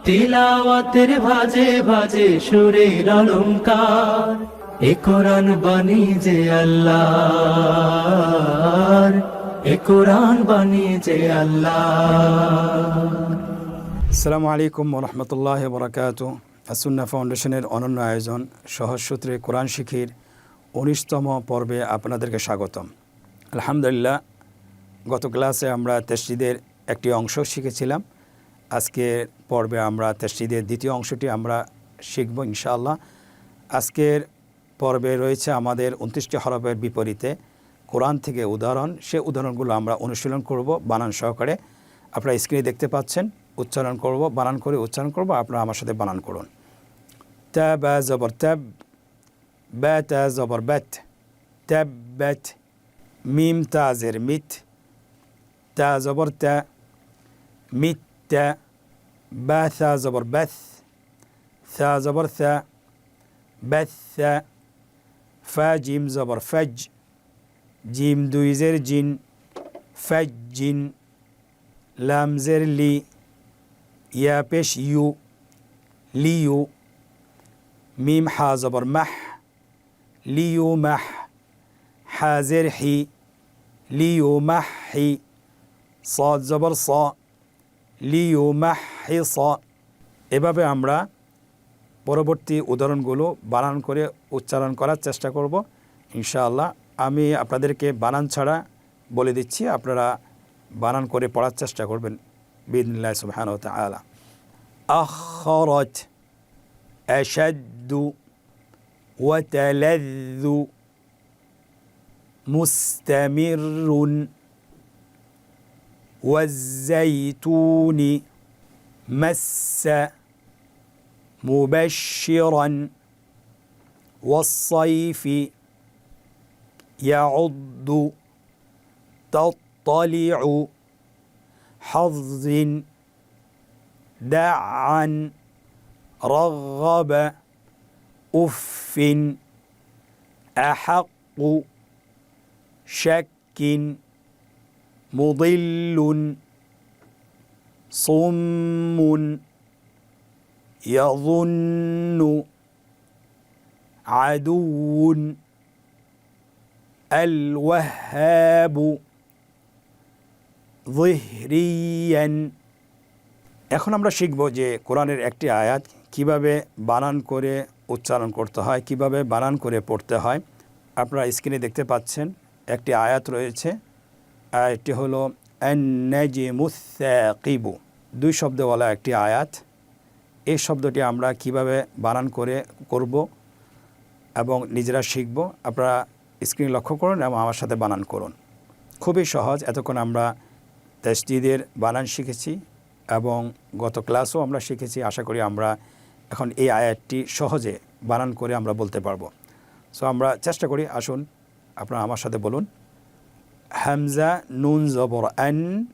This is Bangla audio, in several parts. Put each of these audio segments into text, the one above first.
তিলাওয়াতের ভাজে ভাজে সুরের অলংকার, এ কোরআন বাণী যে আল্লাহর, এ কোরআন বাণী যে আল্লাহর। আসসালামু আলাইকুম ওয়া রাহমাতুল্লাহি ওয়া বারাকাতুহু। আসুন্না ফাউন্ডেশনের অনন্য আয়োজন সহজ সূত্রে কোরআন শিখির ১৯তম পর্বে আপনাদেরকে স্বাগতম। আলহামদুলিল্লাহ, গত ক্লাসে আমরা তাসজিদের একটি অংশ শিখেছিলাম। আজকের পর্বে আমরা তাসজিদের দ্বিতীয় অংশটি আমরা শিখব ইনশাআল্লাহ। আজকের পর্বে রয়েছে আমাদের ২৯টি হরফের বিপরীতে কোরআন থেকে উদাহরণ। সে উদাহরণগুলো আমরা অনুশীলন করব বানান সহকারে। আপনারা স্ক্রিনে দেখতে পাচ্ছেন, উচ্চারণ করব, বানান করে উচ্চারণ করব। আপনারা আমার সাথে বানান করুন। তা বা জবর তাব, বা তা জবর বাত, তাব বাত। মিম তা জের মিত, তা জবর তা, মিত তা। বা থা জবর বাথ, থা জবর থা, বাথ থা। ফা জিম জবর ফজ, জিম দুই জের জিন, ফজ জিন। লাম জের লি, ইয়া পেশ ইউ, লিউ। মিম হা জবর মাহ, লিউ মাহ। হা জের হি, লিউ মাহ হি। সাদ জবর স, লিউ মাহ হি স। এভাবে আমরা পরবর্তী উদাহরণগুলো বানান করে উচ্চারণ করার চেষ্টা করব ইনশাআল্লাহ। আমি আপনাদেরকে বানান ছাড়া বলে দিচ্ছি, আপনারা বানান করে পড়ার চেষ্টা করবেন বিইذنিল্লাহ সুবহানাহু ওয়া তাআলা। আখরাত, আশাদ্দু, ওয়া তালাযযু, মুস্তামিরুন, ওয়াজ-যাইতুনি, মাসসা, মুবাশশিরান, ওয়াস-সাইফি, ইয়াউদ্দু, তাত্তালিউ, হাযযিন, দা'আন, রাগবা, উফফিন, আহাক্কু, শাক্কিন, মুদিল্লুন, সুম্মুন, ইয়াযুন্নু, আদুউন, আল ওয়াহ্হাবু, যিহরিয়ান। এখন আমরা শিখব যে কোরআনের একটি আয়াত কিভাবে বানান করে উচ্চারণ করতে হয়, কিভাবে বানান করে পড়তে হয়। আপনারা স্ক্রিনে দেখতে পাচ্ছেন একটি আয়াত রয়েছে। আয়াতটি হলো আন-নাজমুস সাকিবু, দুই শব্দওয়ালা একটি আয়াত। এই শব্দটি আমরা কিভাবে বানান করে করব এবং নিজেরা শিখব। আপনারা স্ক্রিন লক্ষ্য করুন এবং আমার সাথে বানান করুন। খুবই সহজ। এতক্ষণ আমরা তাসজিদের বানান শিখেছি এবং গত ক্লাসও আমরা শিখেছি। আশা করি আমরা এখন এই আয়াতটি সহজে বানান করে আমরা বলতে পারবো। সো আমরা চেষ্টা করি। আসুন আপনারা আমার সাথে বলুন। হামজা নুন জবর আন,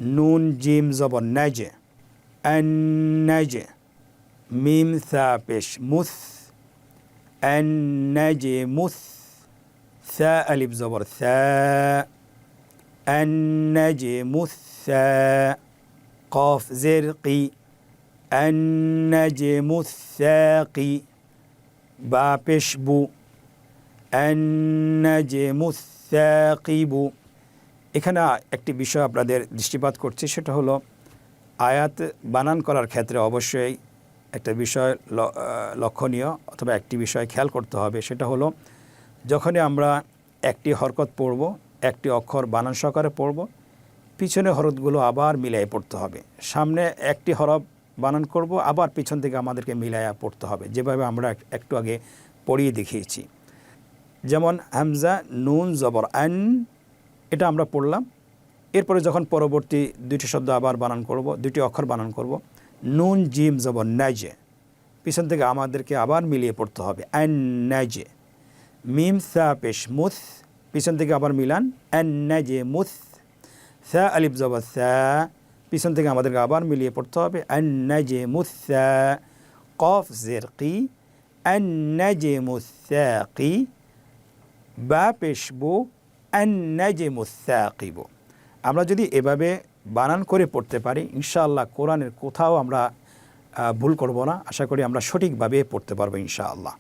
নুন জিম জবর নাজ, আন নাজ। মিম থা পেশ মুস, আন নাজ মুস। থা আলিফ জবর থা, আন নাজ মুস থা। কফ জের কি, আন নাজ মুস সাকি। বা পেশ বু, আন নাজ মুস সাকিবু। এখানে একটি বিষয় আপনাদের দৃষ্টিপাত করছি, সেটা হলো আয়াত বানান করার ক্ষেত্রে অবশ্যই একটা বিষয় লক্ষণীয় অথবা একটি বিষয় খেয়াল করতে হবে। সেটা হলো যখনই আমরা একটি হরকত পড়ব, একটি অক্ষর বানান সহকারে পড়ব, পিছনে হরফগুলো আবার মিলাই পড়তে হবে। সামনে একটি হরফ বানান করব, আবার পিছন থেকে আমাদেরকে মিলাইয়া পড়তে হবে, যেভাবে আমরা একটু আগে পড়িয়ে দেখিয়েছি। যেমন হামজা নুন জবর আন, এটা আমরা পড়লাম। এরপরে যখন পরবর্তী দুইটি শব্দ আবার বানান করব, দুইটি অক্ষর বানান করব, নুন জিম জবর নাজে, পিছন থেকে আমাদেরকে আবার মিলিয়ে পড়তে হবে আন নাজে। মিম সা পেশ মুস, পিছন থেকে আবার মিলান আন নাজে মুস। সা আলিফ জবর সা, পিছন থেকে আমাদেরকে আবার মিলিয়ে পড়তে হবে আন নাজে মুস সা। কফ জের কি, আন নাজে মুস সাকি। বা পেশ বু, আন নাজমুস সাকিবু। আমরা যদি এভাবে বানান করে পড়তে পারি ইনশাআল্লাহ কোরআনের কোথাও আমরা ভুল করব না। আশা করি আমরা সঠিকভাবে পড়তে পারবো ইনশাআল্লাহ।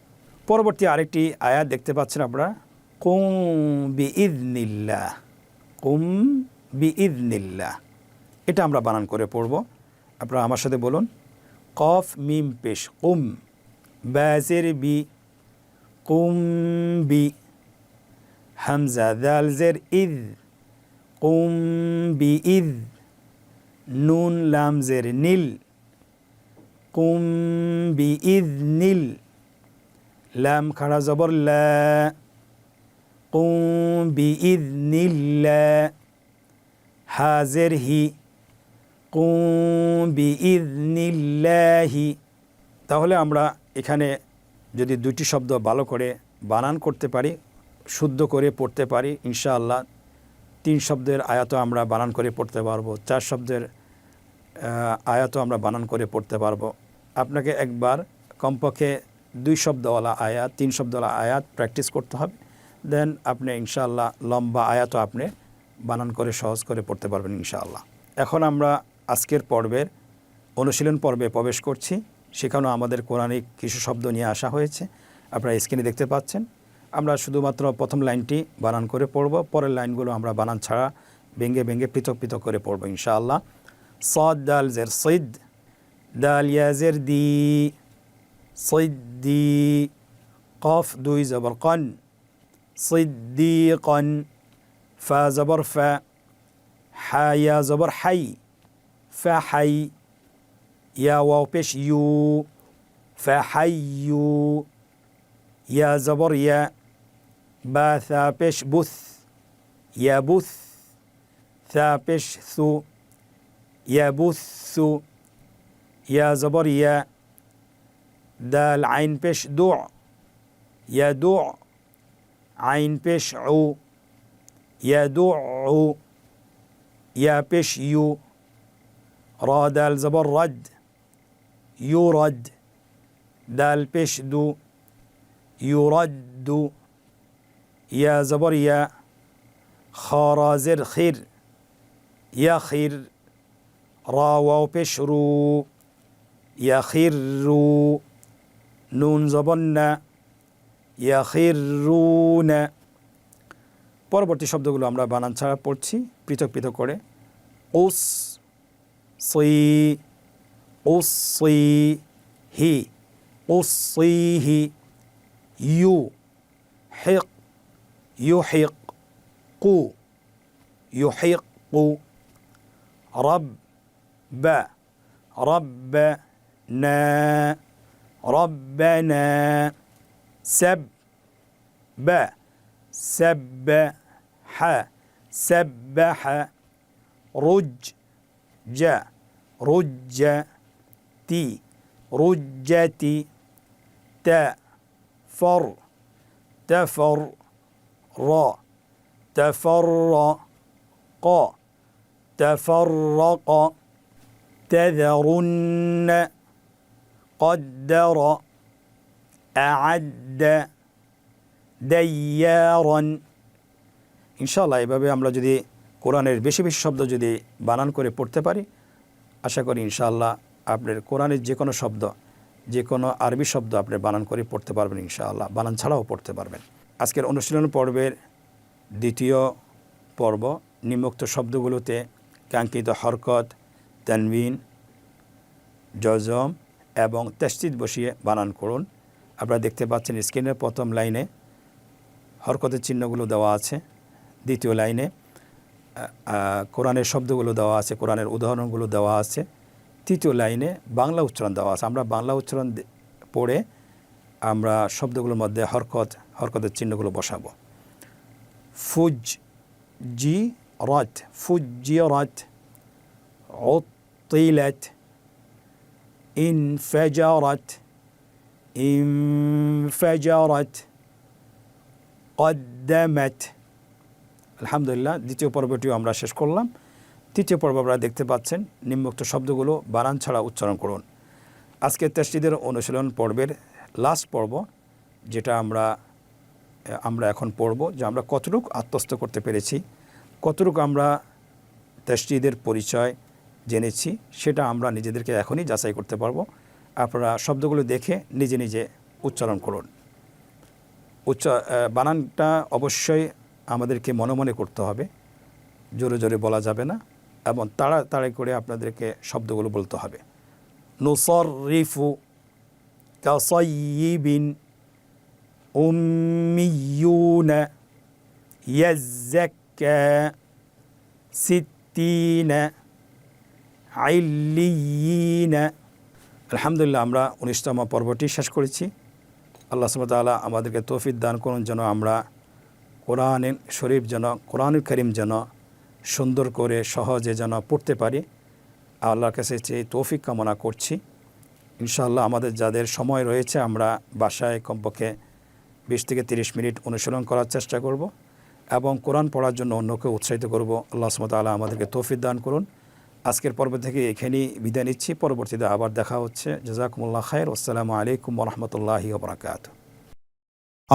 পরবর্তী আরেকটি আয়াত দেখতে পাচ্ছেন আপনারা, কুম বিইযনিল্লাহ, কুম বিইযনিল্লাহ। এটা আমরা বানান করে পড়ব। আপনারা আমার সাথে বলুন, কফ মিম পেশ কুম, বাজের বি, কুম বি, হামজা দাল জের ইদ, কুম বিইদ, নুন লাম জের নীল, কুম বিইযনিল, লাম খাড়া জবর লা, কুম বিইযনিল্লাহ, হাজের হি, কুম বিইযনিল্লাহি। তাহলে আমরা এখানে যদি দুটি শব্দ ভালো করে বানান করতে পারি, শুদ্ধ করে পড়তে পারি, ইনশাআল্লাহ 3 শব্দের আয়াতও আমরা বানান করে পড়তে পারবো, 4 শব্দের আয়াতও আমরা বানান করে পড়তে পারবো। আপনাকে একবার কমপক্ষে 2 শব্দওয়ালা আয়াত, 3 শব্দওয়ালা আয়াত প্র্যাকটিস করতে হবে। দেন আপনি ইনশাআল্লাহ লম্বা আয়াতও আপনি বানান করে সহজ করে পড়তে পারবেন ইনশাআল্লাহ। এখন আমরা আজকের পর্বের অনুশীলন পর্বে প্রবেশ করছি। সেখানেও আমাদের কোরআনিক কিছু শব্দ নিয়ে আসা হয়েছে, আপনারা স্ক্রিনে দেখতে পাচ্ছেন। আমরা শুধুমাত্র প্রথম লাইনটি বানান করে পড়ব, পরের লাইনগুলো আমরা বানান ছাড়া ভেঙে ভেঙে পৃথক পৃথক করে পড়ব ইনশাআল্লাহ। صاد دال زر صد، دال يا زر دي، صدي، قاف دوي زبر قن، صديقا، فا زبر فا، حا يا زبر حي، فحي، يا واو بيش يو، فحيو، يا زبر يا، با ثا بيش بث، يا بث، ثا بيش ثو، يبث، يا زبر يا، دال عين بيش دع، يدع، عين بيش عو، يدع، يا بيش يو، را دال زبر رد، يرد، دال بيش دو، يرد، يا زبر يا، خارا زر خير، يا خير، را واو পেশ রু, ইয়াখিরু, নুন জবর না, ইয়াখিরুনা। পরবর্তী শব্দগুলো আমরা বানান ছাড়া পড়ছি পৃথক পৃথক করে। উস সি, উসি হি, উসিহি, ইউ হিক, ইউহিক কু, ইউহিকু, রব با، ربنا، ربنا، سب با، سبح، سبح، رج جا، رجتي، رجتي، تفر، تفر، را، تفرق، تفرق، تذرن، قدر، أعد، ديارا। ইনশাআল্লাহ এভাবে আমরা যদি কোরআনের বেশি বেশি শব্দ যদি বানান করে পড়তে পারি, আশা করি ইনশাআল্লাহ আপনার কোরআনের যে কোনো শব্দ, যে কোনো আরবি শব্দ আপনি বানান করে পড়তে পারবেন ইনশাআল্লাহ, বানান ছাড়াও পড়তে পারবেন। আজকের অনুশীলন পর্বের দ্বিতীয় পর্ব, নিম্নোক্ত শব্দগুলোতে কাঙ্ক্ষিত হরকত, তানবিন, জজম এবং তাসদীদ বসিয়ে বানান করুন। আপনারা দেখতে পাচ্ছেন স্ক্রিনের প্রথম লাইনে হরকতের চিহ্নগুলো দেওয়া আছে, দ্বিতীয় লাইনে কোরআনের শব্দগুলো দেওয়া আছে, কোরআনের উদাহরণগুলো দেওয়া আছে, তৃতীয় লাইনে বাংলা উচ্চারণ দেওয়া আছে। আমরা বাংলা উচ্চারণ পড়ে আমরা শব্দগুলোর মধ্যে হরকতের চিহ্নগুলো বসাবো। ফুজ জি রত, ফুজিরত, উতিলত, انفجرت، انفجرت، قدمت। আলহামদুলিল্লাহ, দ্বিতীয় পর্বটিও আমরা শেষ করলাম। তৃতীয় পর্ব আপনারা দেখতে পাচ্ছেন, নিম্নোক্ত শব্দগুলো বানান ছাড়া উচ্চারণ করুন। আজকের তাসদীদের অনুশীলন পর্বের লাস্ট পর্ব, যেটা আমরা এখন পড়ব, যে আমরা কতটুকু আত্মস্থ করতে পেরেছি, কতটুকু আমরা তাসদীদের পরিচয় জেনেছি সেটা আমরা নিজেদেরকে এখনই যাচাই করতে পারবো। আপনারা শব্দগুলো দেখে নিজে নিজে উচ্চারণ করুন। বানানটা অবশ্যই আমাদেরকে মনে মনে করতে হবে, জোরে জোরে বলা যাবে না, এবং তাড়াতাড়ি করে আপনাদেরকে শব্দগুলো বলতে হবে। নুসররিফু কাসাইয়িবিন উম্মিয়ুনা ইয়াজ্জাক্কা সিত্তিনা আইল্লিয়িনা। আলহামদুলিল্লাহ, আমরা 19তম পর্বটি শেষ করেছি। আল্লাহ সুবহানাহু ওয়া তাআলা আমাদেরকে তৌফিক দান করুন যেন আমরা কোরআন শরীফ কোরআনুল কারীম যেন সুন্দর করে সহজে যেন পড়তে পারি। আল্লাহর কাছে চেয়ে তৌফিক কামনা করছি। ইনশাআল্লাহ আমাদের যাদের সময় রয়েছে আমরা বাসায় কমপক্ষে 20 থেকে 30 মিনিট অনুশীলন করার চেষ্টা করব এবং কোরআন পড়ার জন্য অন্যকে উৎসাহিত করব। আল্লাহ সুবহানাহু ওয়া তাআলা আমাদেরকে তৌফিক দান করুন। আজকের পর্ব থেকে এখানেই বিদায় নিচ্ছি। পরবর্তীতে আবার দেখা হচ্ছে। জাযাকুমুল্লাহ খায়র। আসসালামু আলাইকুম ওয়া রাহমাতুল্লাহি ওয়া বারাকাতুহু।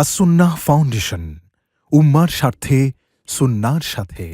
আসুন্নাহ ফাউন্ডেশন, উম্মার স্বার্থে সুন্নাহর সাথে।